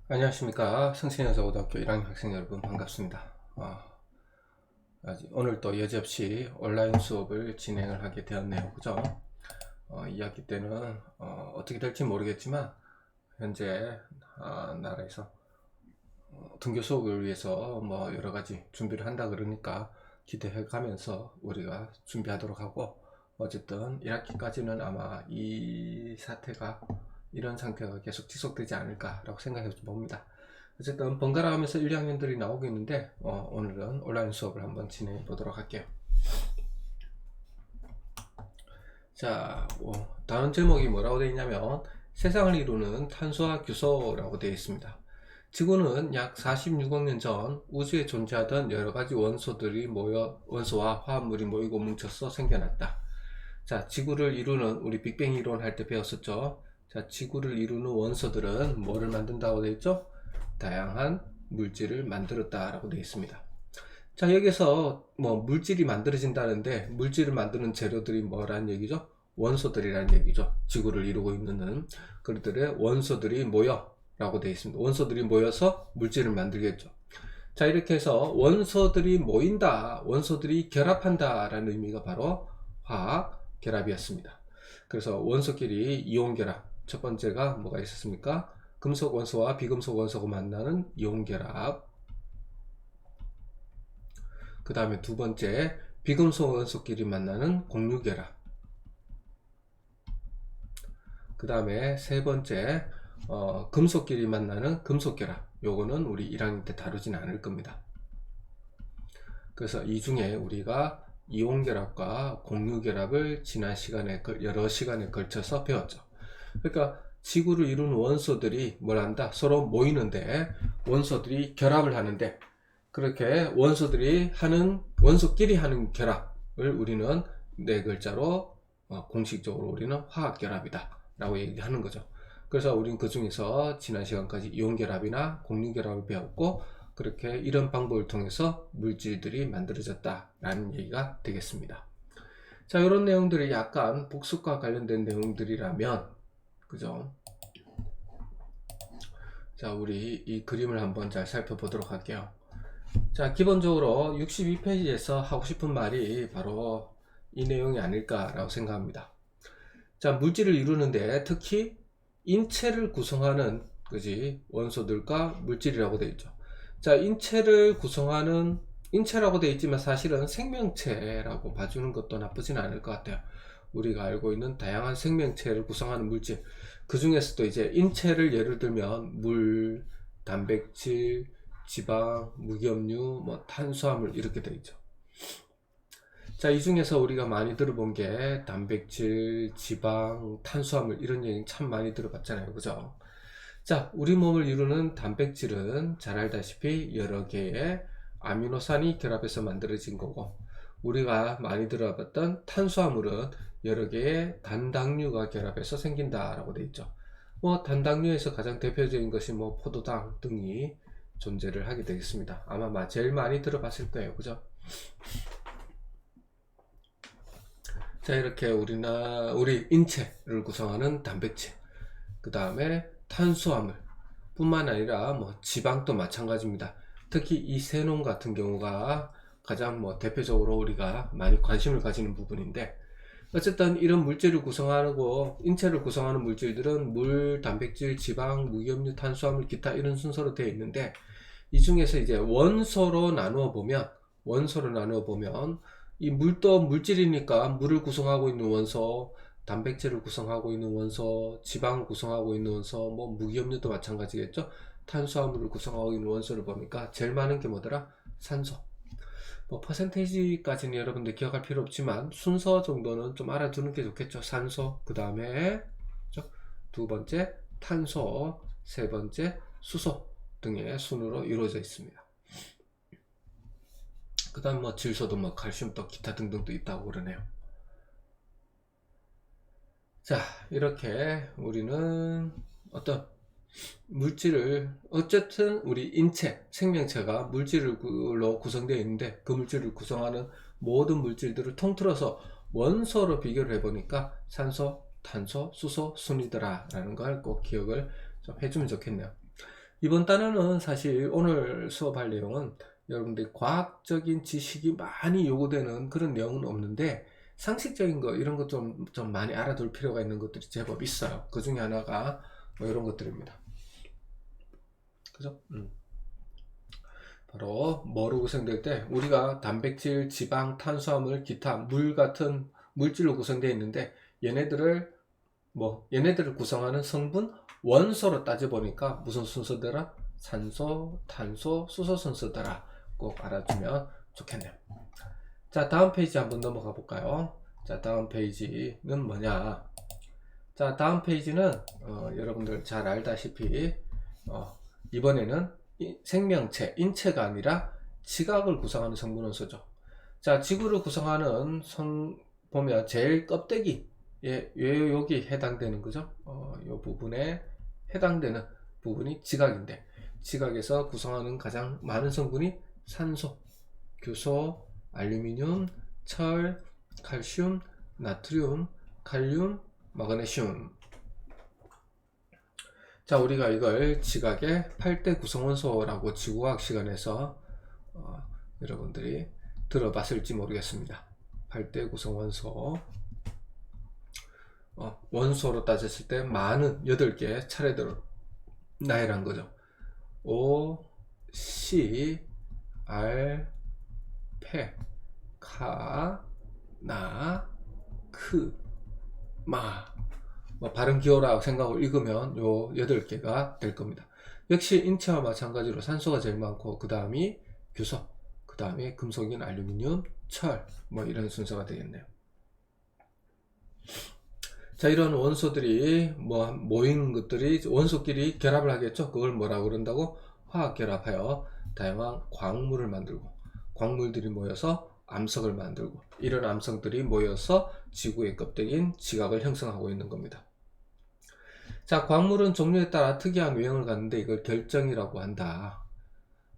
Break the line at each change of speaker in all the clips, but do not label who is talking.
안녕하십니까. 성신여자고등학교 1학년 학생 여러분 반갑습니다. 오늘 또 여지없이 온라인 수업을 진행을 하게 되었네요. 그죠? 이 학기 때는 어떻게 될지 모르겠지만 현재 나라에서 등교 수업을 위해서 뭐 여러가지 준비를 한다 그러니까 기대해 가면서 우리가 준비하도록 하고, 어쨌든 1학기까지는 아마 이런 상태가 계속 지속되지 않을까라고 생각해 봅니다. 어쨌든 번갈아 가면서 1, 2학년들이 나오겠는데 오늘은 온라인 수업을 한번 진행해 보도록 할게요. 자, 다른 제목이 뭐라고 되어 있냐면 세상을 이루는 탄소와 규소라고 되어 있습니다. 지구는 약 46억 년 전 우주에 존재하던 여러가지 원소와 화합물이 모이고 뭉쳐서 생겨났다. 자, 지구를 이루는, 우리 빅뱅 이론 할 때 배웠었죠. 자, 지구를 이루는 원소들은 뭐를 만든다고 되어 있죠? 다양한 물질을 만들었다라고 되어 있습니다. 자, 여기서 뭐 물질이 만들어진다는데 물질을 만드는 재료들이 뭐라는 얘기죠? 원소들이라는 얘기죠. 지구를 이루고 있는 그들의 원소들이 모여 라고 되어 있습니다. 원소들이 모여서 물질을 만들겠죠. 자, 이렇게 해서 원소들이 모인다, 원소들이 결합한다 라는 의미가 바로 화학 결합이었습니다. 그래서 원소끼리 이온 결합, 첫 번째가 뭐가 있었습니까? 금속 원소와 비금속 원소가 만나는 이온 결합. 그 다음에 두 번째, 비금속 원소끼리 만나는 공유 결합. 그 다음에 세 번째, 금속끼리 만나는 금속 결합. 요거는 우리 1학년 때 다루진 않을 겁니다. 그래서 이 중에 우리가 이온 결합과 공유 결합을 지난 시간에 여러 시간에 걸쳐서 배웠죠. 그러니까 지구를 이루는 원소들이 뭘 한다? 서로 모이는데 원소들이 결합을 하는데, 그렇게 원소끼리 하는 결합을 우리는 네 글자로 공식적으로 우리는 화학결합이다 라고 얘기하는 거죠. 그래서 우리는 그 중에서 지난 시간까지 이온결합이나 공유결합을 배웠고, 그렇게 이런 방법을 통해서 물질들이 만들어졌다 라는 얘기가 되겠습니다. 자, 이런 내용들이 약간 복습과 관련된 내용들이라면, 그죠? 자, 우리 이 그림을 한번 잘 살펴보도록 할게요. 자, 기본적으로 62페이지에서 하고 싶은 말이 바로 이 내용이 아닐까라고 생각합니다. 자, 물질을 이루는데 특히 인체를 구성하는 원소들과 물질이라고 되어 있죠. 자, 인체라고 되어 있지만 사실은 생명체라고 봐주는 것도 나쁘진 않을 것 같아요. 우리가 알고 있는 다양한 생명체를 구성하는 물질, 그 중에서도 이제 인체를 예를 들면 물, 단백질, 지방, 무기업류, 탄수화물 이렇게 되어 있죠. 자, 이 중에서 우리가 많이 들어본 게 단백질, 지방, 탄수화물 이런 얘기 참 많이 들어봤잖아요. 그죠? 자, 우리 몸을 이루는 단백질은 잘 알다시피 여러 개의 아미노산이 결합해서 만들어진 거고, 우리가 많이 들어봤던 탄수화물은 여러 개의 단당류가 결합해서 생긴다라고 되어 있죠. 단당류에서 가장 대표적인 것이 포도당 등이 존재를 하게 되겠습니다. 아마 제일 많이 들어봤을 거예요. 그죠? 자, 이렇게 우리 인체를 구성하는 단백질, 그 다음에 탄수화물 뿐만 아니라 지방도 마찬가지입니다. 특히 이 세놈 같은 경우가 가장 대표적으로 우리가 많이 관심을 가지는 부분인데, 어쨌든 이런 물질을 구성하고 인체를 구성하는 물질들은 물, 단백질, 지방, 무기업류, 탄수화물, 기타 이런 순서로 되어 있는데, 이 중에서 이제 원소로 나누어 보면 이 물도 물질이니까 물을 구성하고 있는 원소, 단백질을 구성하고 있는 원소, 지방을 구성하고 있는 원소, 무기업류도 마찬가지겠죠. 탄수화물을 구성하고 있는 원소를 보니까 제일 많은 게 뭐더라? 산소. 퍼센테이지까지는 여러분들 기억할 필요 없지만 순서 정도는 좀 알아두는 게 좋겠죠. 산소, 그 다음에 두 번째 탄소, 세 번째 수소 등의 순으로 이루어져 있습니다. 그 다음 질소도 칼슘도 기타 등등도 있다고 그러네요. 자, 이렇게 우리는 어떤 물질을, 어쨌든 우리 인체, 생명체가 물질로 구성되어 있는데 그 물질을 구성하는 모든 물질들을 통틀어서 원소로 비교를 해보니까 산소, 탄소, 수소, 순이더라 라는 걸 꼭 기억을 좀 해주면 좋겠네요. 이번 단어는 사실 오늘 수업할 내용은 여러분들이 과학적인 지식이 많이 요구되는 그런 내용은 없는데 상식적인 거 이런 것 좀 많이 알아둘 필요가 있는 것들이 제법 있어요. 그 중에 하나가 뭐 이런 것들입니다. 그죠? 바로 뭐로 구성될 때 우리가 단백질, 지방, 탄수화물, 기타 물 같은 물질로 구성되어 있는데 얘네들을 구성하는 성분 원소로 따져보니까 무슨 순서더라? 산소, 탄소, 수소 순서더라. 꼭 알아주면 좋겠네요. 자, 다음 페이지 한번 넘어가 볼까요? 자, 다음 페이지는 뭐냐? 자, 다음 페이지는 여러분들 잘 알다시피 이번에는 생명체, 인체가 아니라 지각을 구성하는 성분 원소죠. 자, 지구를 구성하는 보면 제일 껍데기 여기 해당되는 거죠. 이 부분에 해당되는 부분이 지각인데 지각에서 구성하는 가장 많은 성분이 산소, 규소, 알루미늄, 철, 칼슘, 나트륨, 칼륨, 마그네슘. 자, 우리가 이걸 지각의 8대 구성원소라고 지구과학 시간에서 여러분들이 들어봤을지 모르겠습니다. 8대 구성원소. 원소로 따졌을 때 많은 8개 차례대로 나열한 거죠. O, C, R, 페, 카, 나, 크, 마. 발음 기호라고 생각을 읽으면 요 8개가 될 겁니다. 역시 인체와 마찬가지로 산소가 제일 많고 그 다음이 규소, 그 다음에 금속인 알루미늄, 철 이런 순서가 되겠네요. 자, 이런 원소들이 모인 것들이 원소끼리 결합을 하겠죠. 그걸 뭐라고 그런다고? 화학결합하여 다양한 광물을 만들고 광물들이 모여서 암석을 만들고 이런 암석들이 모여서 지구의 껍데기인 지각을 형성하고 있는 겁니다. 자, 광물은 종류에 따라 특이한 외형을 갖는데 이걸 결정이라고 한다.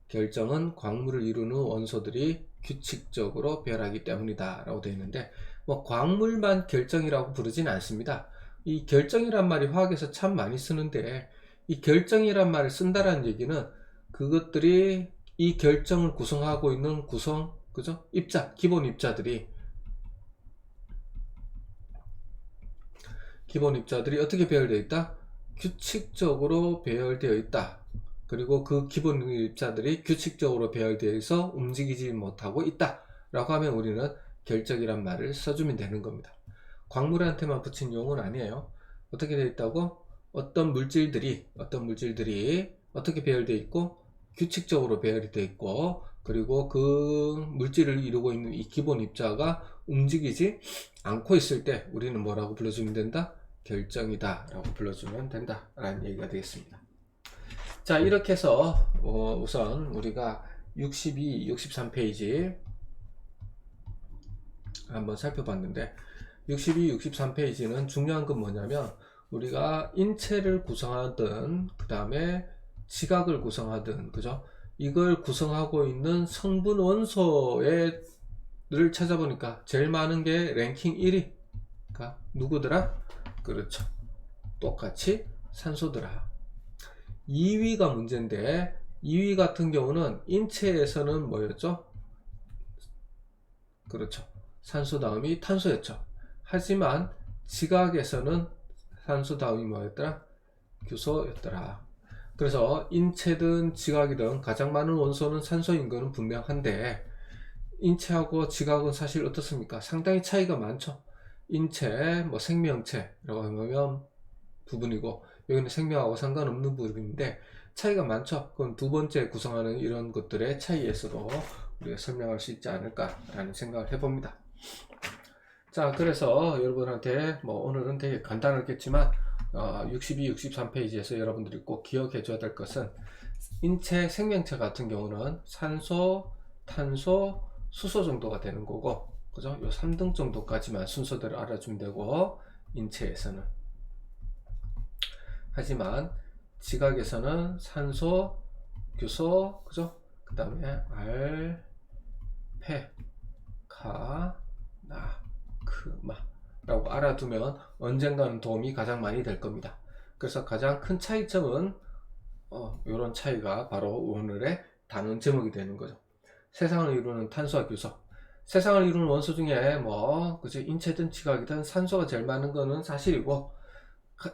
결정은 광물을 이루는 원소들이 규칙적으로 배열하기 때문이다 라고 되어 있는데 광물만 결정이라고 부르진 않습니다. 이 결정이란 말이 화학에서 참 많이 쓰는데 이 결정이란 말을 쓴다라는 얘기는 그것들이 이 결정을 구성하고 있는 그죠? 기본 입자들이 어떻게 배열되어 있다? 규칙적으로 배열되어 있다. 그리고 그 기본 입자들이 규칙적으로 배열되어서 움직이지 못하고 있다 라고 하면 우리는 결정이란 말을 써주면 되는 겁니다. 광물한테만 붙인 용어는 아니에요. 어떻게 되어 있다고? 어떤 물질들이 어떻게 배열되어 있고 규칙적으로 배열이 되어 있고 그리고 그 물질을 이루고 있는 이 기본 입자가 움직이지 않고 있을 때 우리는 뭐라고 불러주면 된다? 결정이다 라고 불러주면 된다 라는 얘기가 되겠습니다. 자, 이렇게 해서 우선 우리가 62, 63페이지 한번 살펴봤는데 62, 63페이지는 중요한 건 뭐냐면 우리가 인체를 구성하든 그 다음에 지각을 구성하든 그죠? 이걸 구성하고 있는 성분 원소를 찾아보니까 제일 많은 게 랭킹 1위가 누구더라? 그렇죠. 똑같이 산소더라. 2위가 문제인데 2위 같은 경우는 인체에서는 뭐였죠? 그렇죠. 산소 다음이 탄소였죠. 하지만 지각에서는 산소 다음이 뭐였더라? 규소였더라. 그래서 인체든 지각이든 가장 많은 원소는 산소인 것은 분명한데 인체하고 지각은 사실 어떻습니까? 상당히 차이가 많죠. 인체, 생명체라고 하면 부분이고 여기는 생명하고 상관없는 부분인데 차이가 많죠. 그건 두 번째 구성하는 이런 것들의 차이에서도 우리가 설명할 수 있지 않을까라는 생각을 해봅니다. 자, 그래서 여러분한테 오늘은 되게 간단하겠지만 62, 63페이지에서 여러분들이 꼭 기억해 줘야 될 것은 인체 생명체 같은 경우는 산소, 탄소, 수소 정도가 되는 거고 그죠? 요 3등 정도까지만 순서대로 알아주면 되고 인체에서는 하지만 지각에서는 산소, 규소, 그죠? 그 다음에 알, 페, 카, 나, 크, 마 라고 알아두면 언젠가는 도움이 가장 많이 될 겁니다. 그래서 가장 큰 차이점은 이런 차이가 바로 오늘의 단원 제목이 되는 거죠. 세상을 이루는 탄소와 규소. 세상을 이루는 원소 중에 그치, 인체든 지각이든 산소가 제일 많은 거는 사실이고,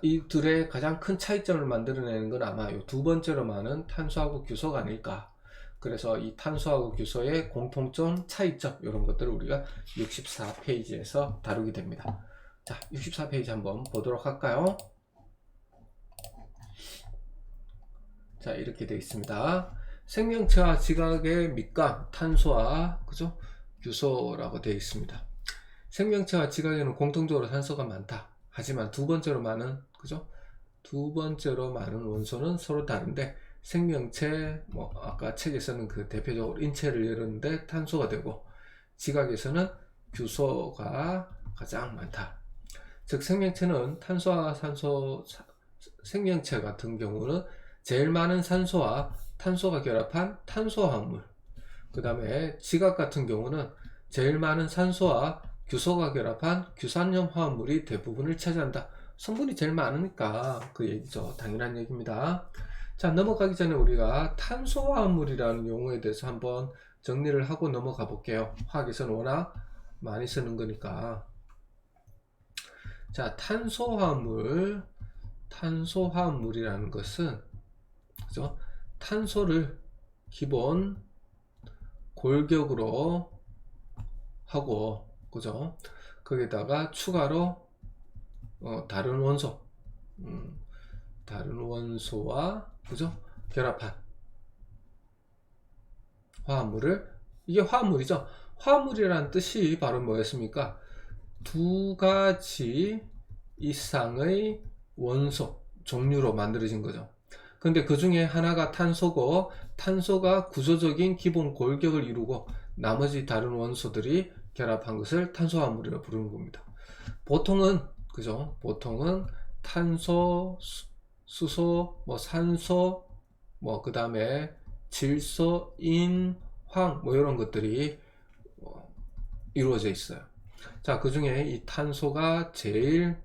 이 둘의 가장 큰 차이점을 만들어내는 건 아마 이 두 번째로 많은 탄소하고 규소가 아닐까. 그래서 이 탄소하고 규소의 공통점, 차이점 이런 것들을 우리가 64페이지에서 다루게 됩니다. 자, 64페이지 한번 보도록 할까요? 자, 이렇게 되어 있습니다. 생명체와 지각의 밑간, 탄소와 그죠? 규소라고 되어 있습니다. 생명체와 지각에는 공통적으로 산소가 많다. 하지만 두 번째로 많은 그죠? 두 번째로 많은 원소는 서로 다른데, 생명체 아까 책에서는 그 대표적으로 인체를 예르는데 탄소가 되고, 지각에서는 규소가 가장 많다. 즉 생명체는 탄소와 산소, 생명체 같은 경우는 제일 많은 산소와 탄소가 결합한 탄소화합물, 그 다음에 지각 같은 경우는 제일 많은 산소와 규소가 결합한 규산염 화합물이 대부분을 차지한다. 성분이 제일 많으니까 그 얘기죠. 당연한 얘기입니다. 자, 넘어가기 전에 우리가 탄소화합물이라는 용어에 대해서 한번 정리를 하고 넘어가 볼게요. 화학에서는 워낙 많이 쓰는 거니까. 자, 탄소화합물이라는 것은 그죠? 탄소를 기본 골격으로 하고, 그죠? 거기다가 추가로 다른 원소와 그죠? 결합한 화합물을, 이게 화합물이죠. 화합물이라는 뜻이 바로 뭐였습니까? 두 가지 이상의 원소 종류로 만들어진 거죠. 근데 그 중에 하나가 탄소고, 탄소가 구조적인 기본 골격을 이루고 나머지 다른 원소들이 결합한 것을 탄소화합물이라고 부르는 겁니다. 보통은 그죠? 보통은 탄소, 수소, 산소, 그 다음에 질소, 인, 황, 이런 것들이 이루어져 있어요. 자, 그 중에 이 탄소가 제일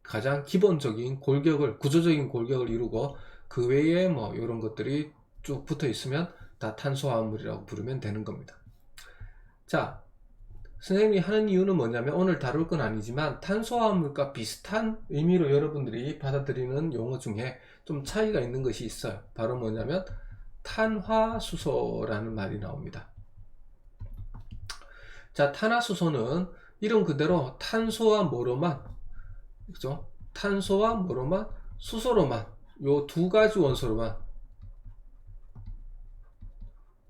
가장 기본적인 골격을, 구조적인 골격을 이루고, 그 외에 이런 것들이 쭉 붙어 있으면 다 탄소화합물이라고 부르면 되는 겁니다. 자, 선생님이 하는 이유는 뭐냐면, 오늘 다룰 건 아니지만 탄소화합물과 비슷한 의미로 여러분들이 받아들이는 용어 중에 좀 차이가 있는 것이 있어요. 바로 뭐냐면 탄화수소라는 말이 나옵니다. 자, 탄화수소는 이름 그대로 탄소와 뭐로만, 그죠? 탄소와 뭐로만, 수소로만, 요 두 가지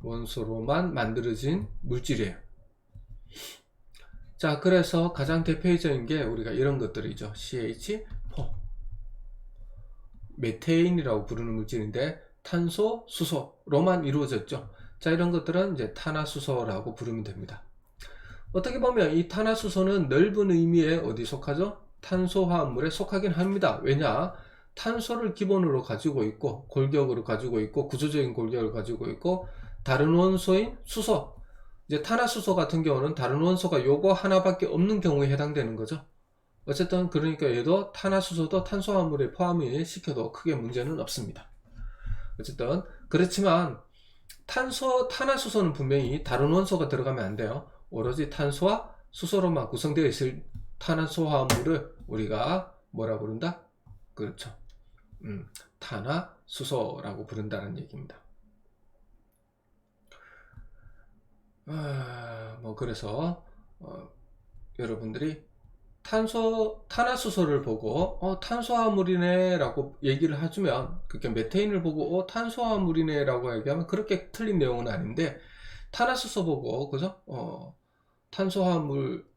원소로만 만들어진 물질이에요. 자, 그래서 가장 대표적인 게 우리가 이런 것들이죠. CH4 메테인이라고 부르는 물질인데, 탄소, 수소로만 이루어졌죠. 자, 이런 것들은 이제 탄화수소라고 부르면 됩니다. 어떻게 보면 이 탄화수소는 넓은 의미에 어디 속하죠? 탄소화합물에 속하긴 합니다. 왜냐? 탄소를 기본으로 가지고 있고, 골격으로 가지고 있고, 구조적인 골격을 가지고 있고, 다른 원소인 수소, 이제 탄화수소 같은 경우는 다른 원소가 요거 하나밖에 없는 경우에 해당되는 거죠. 어쨌든 그러니까 얘도 탄화수소도 탄소화합물에 포함이 시켜도 크게 문제는 없습니다. 어쨌든 그렇지만 탄화수소는 분명히 다른 원소가 들어가면 안 돼요. 오로지 탄소와 수소로만 구성되어 있을 탄화수소화합물을 우리가 뭐라 부른다? 그렇죠. 탄화수소라고 부른다는 얘기입니다. 그래서 여러분들이 탄화수소를 보고 탄소화물이네 라고 얘기를 해주면, 그렇게 메테인을 보고 탄소화물이네 라고 얘기하면 그렇게 틀린 내용은 아닌데, 탄화수소 보고 그죠? 탄소화물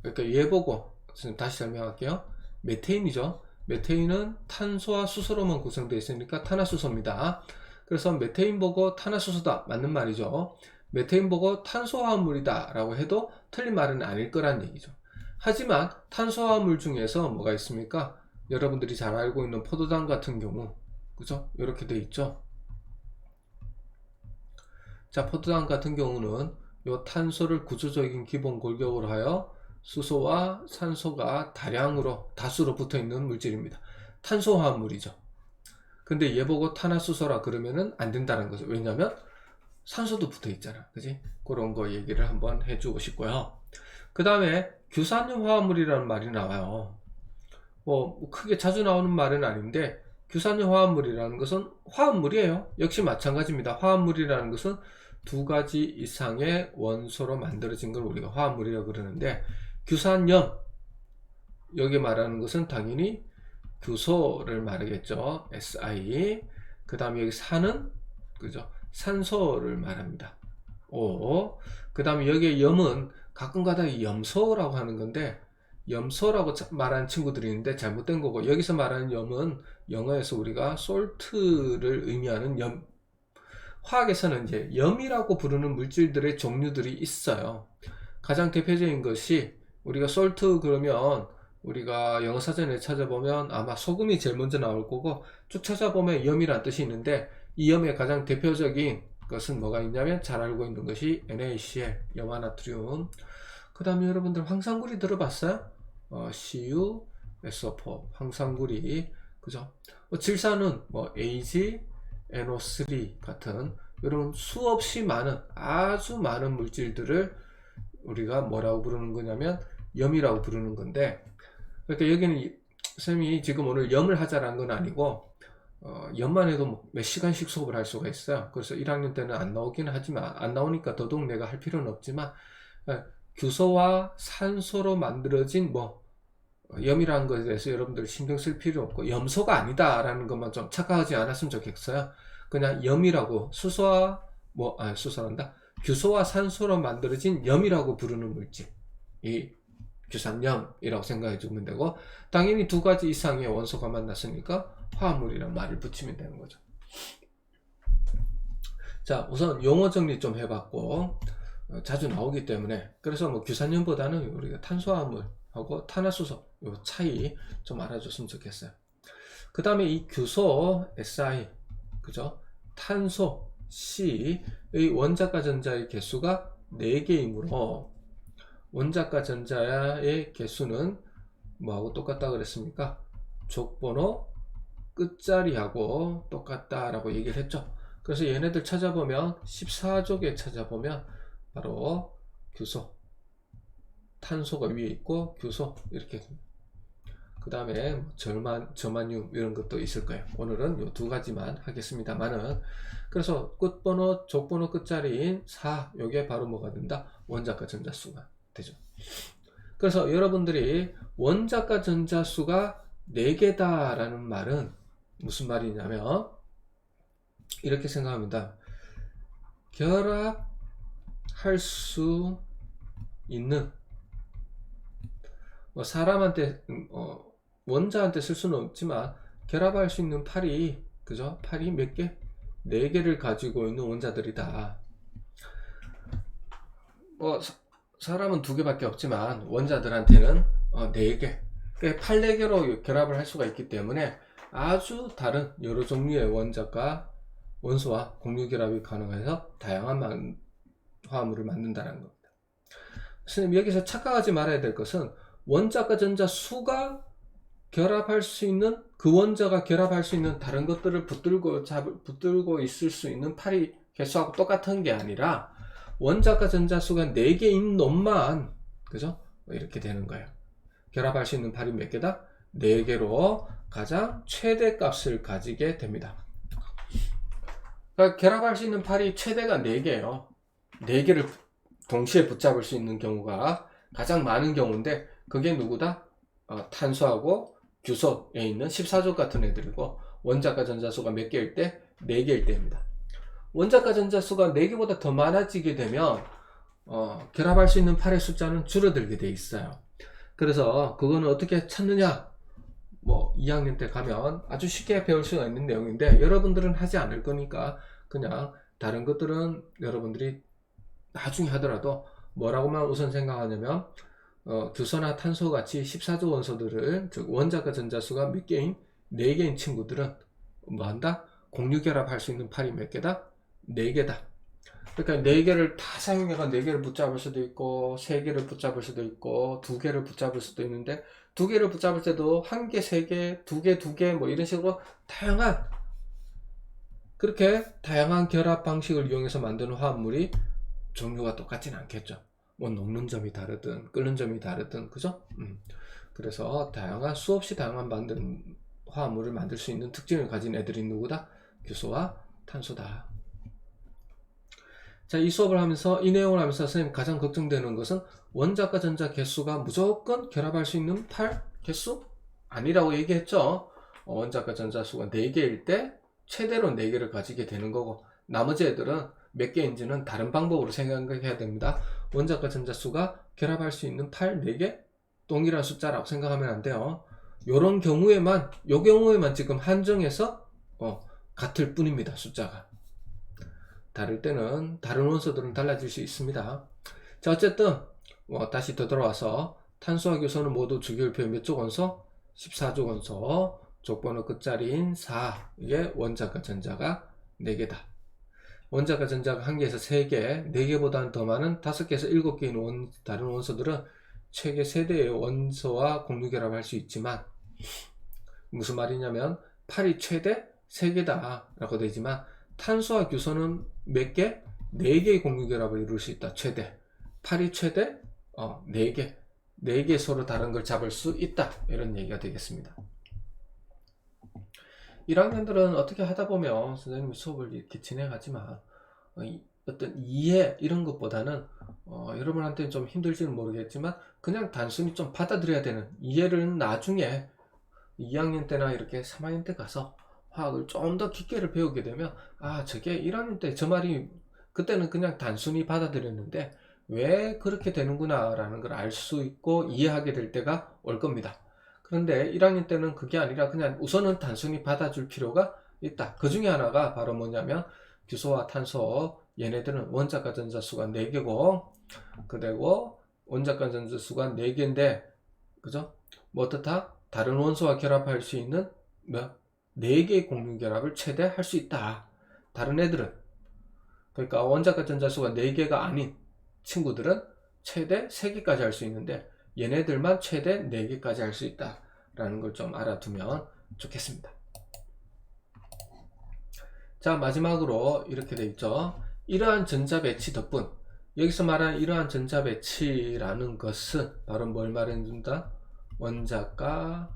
그러니까 얘 보고 다시 설명할게요. 메테인이죠. 메테인은 탄소와 수소로만 구성되어 있으니까 탄화수소입니다. 그래서 메테인 보고 탄화수소다, 맞는 말이죠. 메테인 보고 탄소화합물이다 라고 해도 틀린 말은 아닐 거란 얘기죠. 하지만 탄소화합물 중에서 뭐가 있습니까? 여러분들이 잘 알고 있는 포도당 같은 경우, 그죠? 이렇게 돼 있죠. 자, 포도당 같은 경우는 요 탄소를 구조적인 기본 골격으로 하여 수소와 산소가 다수로 붙어 있는 물질입니다. 탄소화합물이죠. 근데 얘 보고 탄화수소라 그러면은 안 된다는 거죠. 왜냐면 산소도 붙어 있잖아. 그지? 그런 거 얘기를 한번 해주고 싶고요. 그 다음에 규산염 화합물이라는 말이 나와요. 뭐 크게 자주 나오는 말은 아닌데, 규산염 화합물이라는 것은 화합물이에요. 역시 마찬가지입니다. 화합물이라는 것은 두 가지 이상의 원소로 만들어진 걸 우리가 화합물이라고 그러는데, 규산염, 여기 말하는 것은 당연히 규소를 말하겠죠. Si. 그 다음에 여기 산은, 그죠? 산소를 말합니다. O. 그 다음에 여기에 염은 가끔가다 염소라고 하는 건데, 염소라고 말하는 친구들이 있는데 잘못된 거고, 여기서 말하는 염은 영어에서 우리가 salt를 의미하는 염, 화학에서는 이제 염이라고 부르는 물질들의 종류들이 있어요. 가장 대표적인 것이, 우리가 salt 그러면 우리가 영어 사전에 찾아보면 아마 소금이 제일 먼저 나올 거고, 쭉 찾아보면 염이란 뜻이 있는데, 이 염의 가장 대표적인 것은 뭐가 있냐면 잘 알고 있는 것이 NaCl, 염화나트륨. 그 다음에 여러분들 황산구리 들어봤어요? CuSO4, 황산구리, 그죠? 질산은 뭐 Ag, NO3 같은 이런 수없이 많은, 아주 많은 물질들을 우리가 뭐라고 부르는 거냐면 염이라고 부르는 건데, 그러니까 여기는 쌤이 지금 오늘 염을 하자라는 건 아니고, 염만 해도 몇 시간씩 수업을 할 수가 있어요. 그래서 1학년 때는 안 나오긴 하지만, 안 나오니까 더더욱 내가 할 필요는 없지만, 규소와 산소로 만들어진 뭐 염이라는 것에 대해서 여러분들 신경 쓸 필요 없고, 염소가 아니다라는 것만 좀 착각하지 않았으면 좋겠어요. 그냥 염이라고, 수소란다. 규소와 산소로 만들어진 염이라고 부르는 물질, 이 규산염이라고 생각해 주면 되고, 당연히 두 가지 이상의 원소가 만났으니까 화합물이란 말을 붙이면 되는 거죠. 자, 우선 용어 정리 좀 해봤고, 자주 나오기 때문에, 그래서 뭐 규산염보다는 우리가 탄소화합물하고 탄화수소 요 차이 좀 알아줬으면 좋겠어요. 그 다음에 이 규소 Si, 그죠? 탄소 C의 원자과 전자의 개수가 4개이므로 원자과 전자의 개수는 뭐하고 똑같다 그랬습니까? 족번호 끝자리하고 똑같다라고 얘기를 했죠. 그래서 얘네들 찾아보면 14족에 찾아보면 바로 규소, 탄소가 위에 있고 규소 이렇게, 그 다음에 저만륨 이런 것도 있을 거예요. 오늘은 이 두 가지만 하겠습니다만은, 그래서 끝번호, 족번호 끝자리인 4, 요게 바로 뭐가 된다? 원자과 전자수가 되죠. 그래서 여러분들이 원자과 전자수가 4개다 라는 말은 무슨 말이냐면, 이렇게 생각합니다. 결합할 수 있는, 사람한테 원자한테 쓸 수는 없지만 결합할 수 있는 팔이, 그죠? 팔이 몇 개? 4개를 가지고 있는 원자들이다. 사람은 2개밖에 없지만 원자들한테는 4개, 8, 4개로 결합을 할 수가 있기 때문에 아주 다른 여러 종류의 원자과 원소와 공유결합이 가능해서 다양한 화합물을 만든다는 겁니다. 선생님, 여기서 착각하지 말아야 될 것은 원자과 전자 수가 결합할 수 있는, 그 원자가 결합할 수 있는 다른 것들을 붙들고 있을 수 있는 팔이 개수하고 똑같은 게 아니라, 원자과 전자 수가 4개인 놈만, 그죠? 이렇게 되는 거예요. 결합할 수 있는 팔이 몇 개다? 4개로 가장 최대 값을 가지게 됩니다. 그러니까 결합할 수 있는 팔이 최대가 4개예요. 4개를 동시에 붙잡을 수 있는 경우가 가장 많은 경우인데, 그게 누구다? 탄소하고 규소에 있는 14족 같은 애들이고, 원자과 전자수가 몇 개일 때? 4개일 때입니다. 원자과 전자수가 4개보다 더 많아지게 되면 결합할 수 있는 팔의 숫자는 줄어들게 돼 있어요. 그래서 그거는 어떻게 찾느냐? 2학년 때 가면 아주 쉽게 배울 수가 있는 내용인데, 여러분들은 하지 않을 거니까 그냥 다른 것들은 여러분들이 나중에 하더라도 뭐라고만 우선 생각하냐면, 규소나 탄소 같이 14조 원소들을, 즉 원자과 전자수가 몇 개인? 4개인 친구들은 뭐 한다? 공유결합할 수 있는 팔이 몇 개다? 4개다. 그러니까 4개를 다 사용해서 4개를 붙잡을 수도 있고, 3개를 붙잡을 수도 있고, 2개를 붙잡을 수도 있는데, 두 개를 붙잡을 때도 한 개, 세 개, 두 개, 두 개, 뭐 이런 식으로 그렇게 다양한 결합 방식을 이용해서 만드는 화합물이 종류가 똑같지는 않겠죠. 뭐 녹는 점이 다르든 끓는 점이 다르든, 그죠? 그래서 수없이 다양한 만든 화합물을 만들 수 있는 특징을 가진 애들이 누구다? 규소와 탄소다. 자, 이 수업을 하면서, 이 내용을 하면서 선생님 가장 걱정되는 것은 원자과 전자 개수가 무조건 결합할 수 있는 8 개수? 아니라고 얘기했죠. 원자과 전자 수가 4개일 때 최대로 4개를 가지게 되는 거고, 나머지 애들은 몇 개인지는 다른 방법으로 생각해야 됩니다. 원자과 전자 수가 결합할 수 있는 8, 4개? 동일한 숫자라고 생각하면 안 돼요. 요 경우에만 지금 한정해서 같을 뿐입니다. 숫자가. 다를 때는 다른 원소들은 달라질 수 있습니다. 자, 어쨌든 다시 되돌아와서 탄소와 규소는 모두 주기율표 몇 족 원소? 14족 원소. 족번호 끝자리인 4. 이게 원자과 전자가 4개다. 원자과 전자가 1개에서 3개, 4개보다는 더 많은 5개에서 7개인 다른 원소들은 최대 세대의 원소와 공유결합할 수 있지만, 무슨 말이냐면 8이 최대 3개다 라고 되지만, 탄소와 규소는 몇 개? 4개의 공유결합을 이룰 수 있다. 최대 8이 최대 4개 4개 서로 다른 걸 잡을 수 있다, 이런 얘기가 되겠습니다. 1학년들은 어떻게 하다 보면 선생님이 수업을 이렇게 진행하지만 어떤 이해 이런 것보다는 여러분한테는 좀 힘들지는 모르겠지만 그냥 단순히 좀 받아들여야 되는, 이해를 나중에 2학년 때나 이렇게 3학년 때 가서 화학을 좀 더 깊게를 배우게 되면, 저게 1학년 때 저 말이 그때는 그냥 단순히 받아들였는데 왜 그렇게 되는구나 라는 걸 알 수 있고 이해하게 될 때가 올 겁니다. 그런데 1학년 때는 그게 아니라 그냥 우선은 단순히 받아줄 필요가 있다. 그 중에 하나가 바로 뭐냐면 규소와 탄소, 얘네들은 원자과 전자 수가 4개고, 그리고 원자과 전자 수가 4개인데, 그죠? 뭐 어떻다? 다른 원소와 결합할 수 있는 4개의 공유 결합을 최대 할 수 있다. 다른 애들은, 그러니까 원자과 전자 수가 4개가 아닌 친구들은 최대 3개까지 할 수 있는데 얘네들만 최대 4개까지 할 수 있다 라는 걸 좀 알아두면 좋겠습니다. 자, 마지막으로 이렇게 돼 있죠. 이러한 전자 배치 덕분, 여기서 말하는 이러한 전자 배치라는 것은 바로 뭘 말해준다? 원자과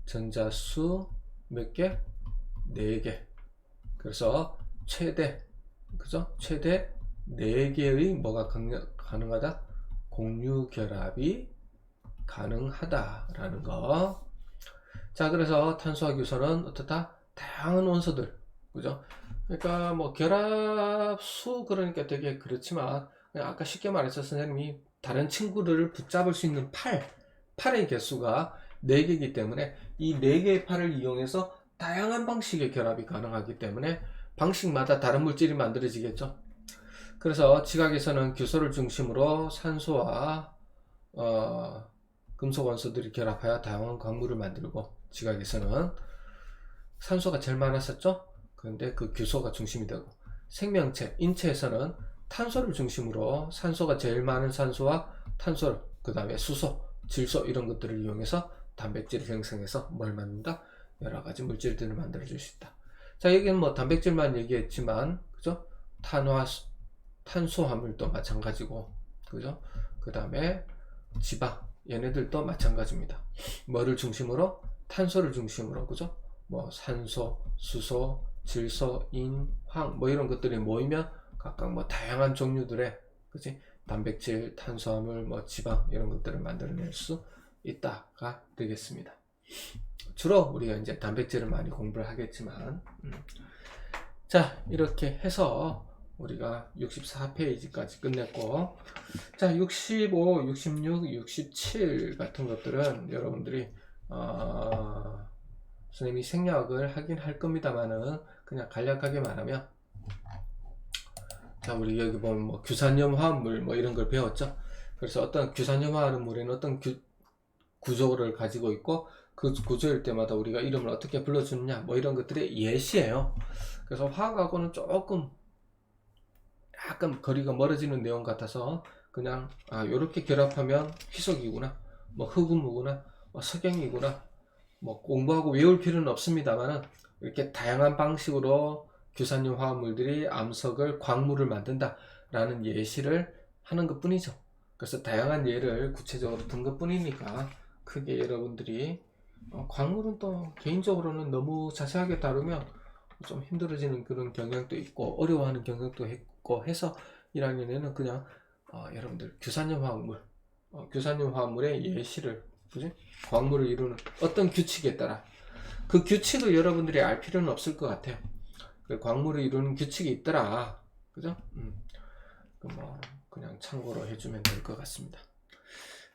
전자수 몇 개? 4개. 그래서 최대, 그죠? 최대 4개의 뭐가 가능하다? 공유 결합이 가능하다라는 거. 자, 그래서 탄소와 규소는 어떻다? 다양한 원소들, 그죠? 그러니까 뭐 결합수, 그러니까 되게 그렇지만 아까 쉽게 말해서 선생님이 다른 친구들을 붙잡을 수 있는 8의 개수가 4개이기 때문에 이 4개의 8을 이용해서 다양한 방식의 결합이 가능하기 때문에 방식마다 다른 물질이 만들어지겠죠. 그래서 지각에서는 규소를 중심으로 산소와 금속 원소들이 결합하여 다양한 광물을 만들고, 지각에서는 산소가 제일 많았었죠. 그런데 그 규소가 중심이 되고, 생명체, 인체에서는 탄소를 중심으로 산소가 제일 많은 산소와 탄소, 그 다음에 수소, 질소 이런 것들을 이용해서 단백질을 생성해서 뭘 만든다? 여러 가지 물질들을 만들어 줄 수 있다. 자, 여기는 뭐 단백질만 얘기했지만, 그죠? 탄수화물도 마찬가지고, 그죠? 그 다음에 지방, 얘네들도 마찬가지입니다. 뭐를 중심으로? 탄소를 중심으로, 그죠? 뭐 산소, 수소, 질소, 인, 황, 뭐 이런 것들이 모이면 각각 뭐 다양한 종류들의, 그지? 단백질, 탄수화물, 뭐 지방 이런 것들을 만들어낼 수 있다가 되겠습니다. 주로 우리가 이제 단백질을 많이 공부를 하겠지만, 자, 이렇게 해서 우리가 64페이지까지 끝냈고, 자, 65, 66, 67 같은 것들은 여러분들이 선생님이 생략을 하긴 할 겁니다만은 그냥 간략하게 말하면, 자, 우리 여기 보면 뭐 규산염 화합물 뭐 이런 걸 배웠죠. 그래서 어떤 규산염 화합물에는 어떤 구조를 가지고 있고, 그 구조일 때마다 우리가 이름을 어떻게 불러주느냐, 뭐 이런 것들의 예시예요. 그래서 화학하고는 조금 약간 거리가 멀어지는 내용 같아서 그냥 요렇게 결합하면 희석이구나, 뭐 흑음무구나, 석영이구나, 뭐 공부하고 외울 필요는 없습니다만은 이렇게 다양한 방식으로 규산염 화합물들이 암석을 광물을 만든다 라는 예시를 하는 것 뿐이죠. 그래서 다양한 예를 구체적으로 든 것 뿐이니까 크게 여러분들이 광물은 또 개인적으로는 너무 자세하게 다루면 좀 힘들어지는 그런 경향도 있고 어려워하는 경향도 있고 해서 1학년에는 그냥 여러분들 규산염 화합물, 규산염 화합물의 예시를, 그지? 광물을 이루는 어떤 규칙에 따라 그 규칙을 여러분들이 알 필요는 없을 것 같아요. 그 광물을 이루는 규칙이 있더라, 그죠? 뭐 그냥 참고로 해주면 될 것 같습니다.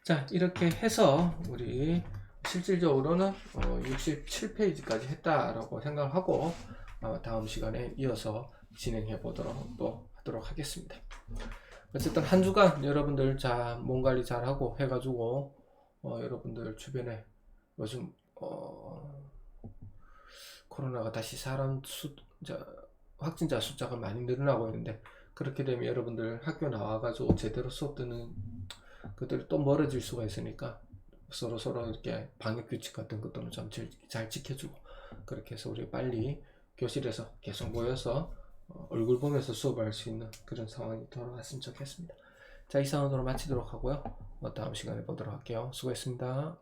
자, 이렇게 해서 우리 실질적으로는 67페이지까지 했다라고 생각하고 다음 시간에 이어서 진행해 보도록 또 하도록 하겠습니다. 어쨌든 한 주간 여러분들 자, 몸 관리 잘 하고 해가지고 여러분들 주변에 요즘 코로나가 다시 확진자 숫자가 많이 늘어나고 있는데, 그렇게 되면 여러분들 학교 나와가지고 제대로 수업 듣는 그들이 또 멀어질 수가 있으니까 서로 이렇게 방역 규칙 같은 것들은 좀 잘 지켜주고, 그렇게 해서 우리 빨리 교실에서 계속 모여서 얼굴 보면서 수업할 수 있는 그런 상황이 돌아왔으면 좋겠습니다. 자, 이상으로 마치도록 하고요. 다음 시간에 보도록 할게요. 수고했습니다.